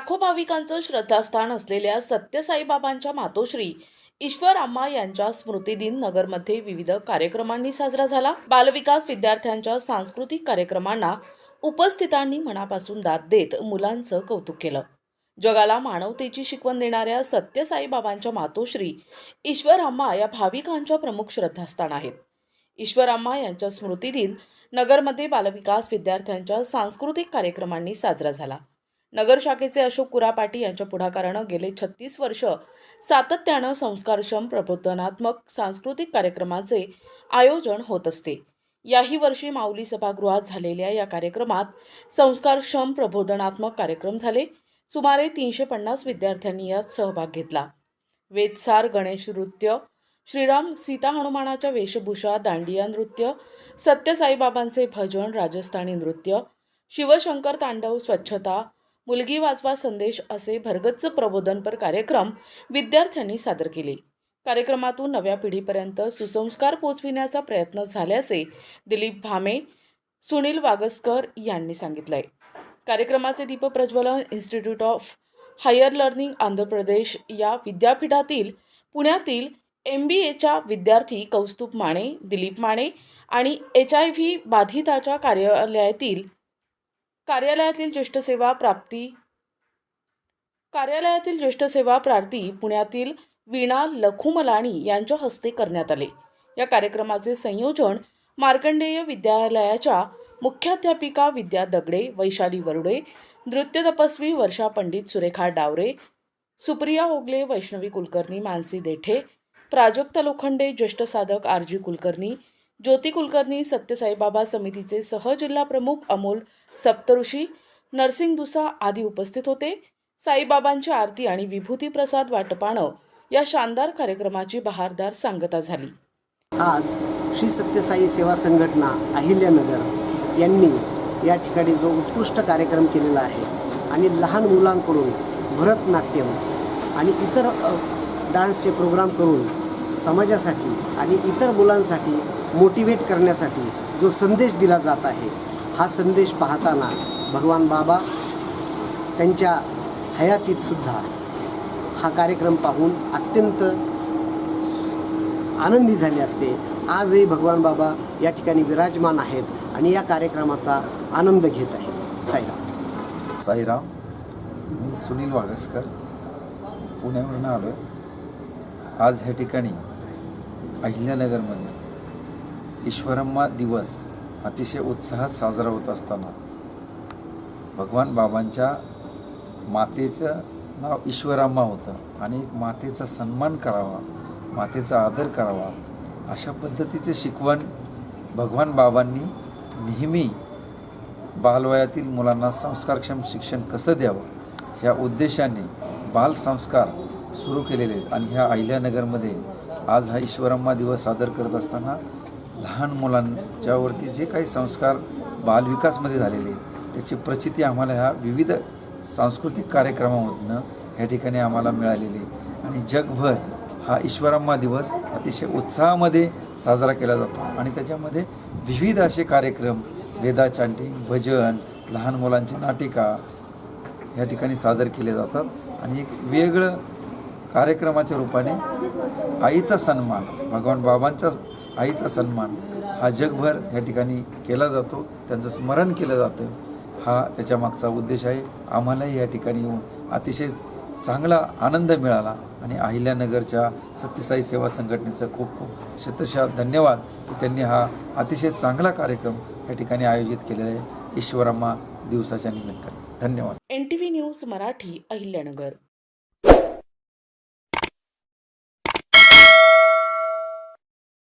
लाखो भाविकांचं श्रद्धास्थान असलेल्या सत्यसाईबाबांच्या मातोश्री ईश्वराम्मा यांच्या स्मृतिदिन नगरमध्ये विविध कार्यक्रमांनी साजरा झाला। बालविकास विद्यार्थ्यांच्या सांस्कृतिक कार्यक्रमांना उपस्थितांनी मनापासून दाद देत मुलांचं कौतुक केलं। जगाला मानवतेची शिकवण देणाऱ्या सत्यसाईबाबांच्या मातोश्री ईश्वराम्मा या भाविकांच्या प्रमुख श्रद्धास्थान आहेत। ईश्वराम्मा यांच्या स्मृतिदिन नगरमध्ये बालविकास विद्यार्थ्यांच्या सांस्कृतिक कार्यक्रमांनी साजरा झाला। नगर शाखेचे अशोक कुरापाटी यांच्या पुढाकारानं गेले 36 वर्ष सातत्यानं संस्कारक्षम प्रबोधनात्मक सांस्कृतिक कार्यक्रमाचे आयोजन होत असते। याही वर्षी माऊली सभागृहात झालेल्या या कार्यक्रमात संस्कारक्षम प्रबोधनात्मक कार्यक्रम झाले। सुमारे 350 विद्यार्थ्यांनी यात सहभाग घेतला। वेदसार, गणेश नृत्य, श्रीराम सीता हनुमानाच्या वेशभूषा, दांडिया नृत्य, सत्यसाईबाबांचे भजन, राजस्थानी नृत्य, शिवशंकर तांडव, स्वच्छता, मुलगी वाचवा संदेश असे भरगच्च प्रबोधनपर कार्यक्रम विद्यार्थ्यांनी सादर केले। कार्यक्रमातून नव्या पिढीपर्यंत सुसंस्कार पोचविण्याचा प्रयत्न झाल्याचे दिलीप भामे, सुनील वागस्कर यांनी सांगितलंय। कार्यक्रमाचे दीपप्रज्वलन institute of higher learning Andhra Pradesh या विद्यापीठातील पुण्यातील MBAच्या विद्यार्थी कौस्तुभ माने, दिलीप माने आणि HIV बाधिताच्या कार्यालयातील ज्येष्ठ सेवा प्रार्थी पुण्यातील वीणा लखुमलानी यांच्या हस्ते करण्यात आले। या कार्यक्रमाचे संयोजन मार्कंडेय विद्यालयाच्या मुख्याध्यापिका विद्या दगडे, वैशाली वरुडे, नृत्य तपस्वी वर्षा पंडित, सुरेखा डावरे, सुप्रिया ओगले, वैष्णवी कुलकर्णी, मानसी देठे, प्राजक्ता लोखंडे, ज्येष्ठ साधक RG कुलकर्णी, ज्योती कुलकर्णी, सत्यसाईबाबा समितीचे सहजिल्हा प्रमुख अमोल सप्तऋषी, नरसिंग दुसा आदी उपस्थित होते। साईबाबांची आरती आणि विभूती प्रसाद वाटपानं या शानदार कार्यक्रमाची बहारदार सांगता झाली। आज श्री सत्यसाई सेवा संघटना अहिल्यानगर यांनी या ठिकाणी जो उत्कृष्ट कार्यक्रम केलेला आहे आणि लहान मुलांकडून भरतनाट्यम आणि इतर डान्सचे प्रोग्राम करून समाजासाठी आणि इतर मुलांसाठी मोटिवेट करण्यासाठी जो संदेश दिला जात आहे, हा संदेश पाहताना भगवान बाबा त्यांच्या हयातीत सुद्धा हा कार्यक्रम पाहून अत्यंत आनंदी झाले असते। आजही भगवान बाबा या ठिकाणी विराजमान आहेत आणि या कार्यक्रमाचा आनंद घेत आहेत। साईराम। साईराम, मी सुनील वागस्कर, पुण्यावरून आलो। आज ह्या ठिकाणी अहिल्यानगरमध्ये ईश्वराम्मा दिवस अतिशय उत्साहात साजरा होत असताना भगवान बाबांच्या मातेचं नाव ईश्वराम्मा होतं आणि मातेचा सन्मान करावा, मातेचा आदर करावा अशा पद्धतीचे शिकवण भगवान बाबांनी नेहमी बालवयातील मुलांना संस्कारक्षम शिक्षण कसं द्यावं या उद्देशाने बालसंस्कार सुरू केलेले आहेत। आणि ह्या अहिल्यानगरमध्ये आज हा ईश्वराम्मा दिवस सादर करत असताना लहान मुलांच्यावरती जे काही संस्कार बालविकासमध्ये झालेले त्याची प्रचिती आम्हाला ह्या विविध सांस्कृतिक कार्यक्रमामधून ह्या ठिकाणी आम्हाला मिळालेली आणि जगभर हा ईश्वराम्मा दिवस अतिशय उत्साहामध्ये साजरा केला जातो आणि त्याच्यामध्ये विविध असे कार्यक्रम, वेदा चांटिंग, भजन, लहान मुलांची नाटिका ह्या ठिकाणी सादर केले जातात आणि एक वेगळं कार्यक्रमाच्या रूपाने आईचा सन्मान, भगवान बाबांचा आईचा सन्मान हा जगभर ह्या ठिकाणी केला जातो, त्यांचं स्मरण केलं जातं। हा त्याच्या मागचा उद्देश आहे। आम्हालाही या ठिकाणी येऊन अतिशय चांगला आनंद मिळाला आणि अहिल्यानगरच्या सत्यसाई सेवा संघटनेचं खूप खूप शतशः धन्यवाद की त्यांनी हा अतिशय चांगला कार्यक्रम या ठिकाणी आयोजित केलेला आहे ईश्वराम्मा दिवसाच्या निमित्ताने। धन्यवाद। NTV news Marathi, Ahilyanagar.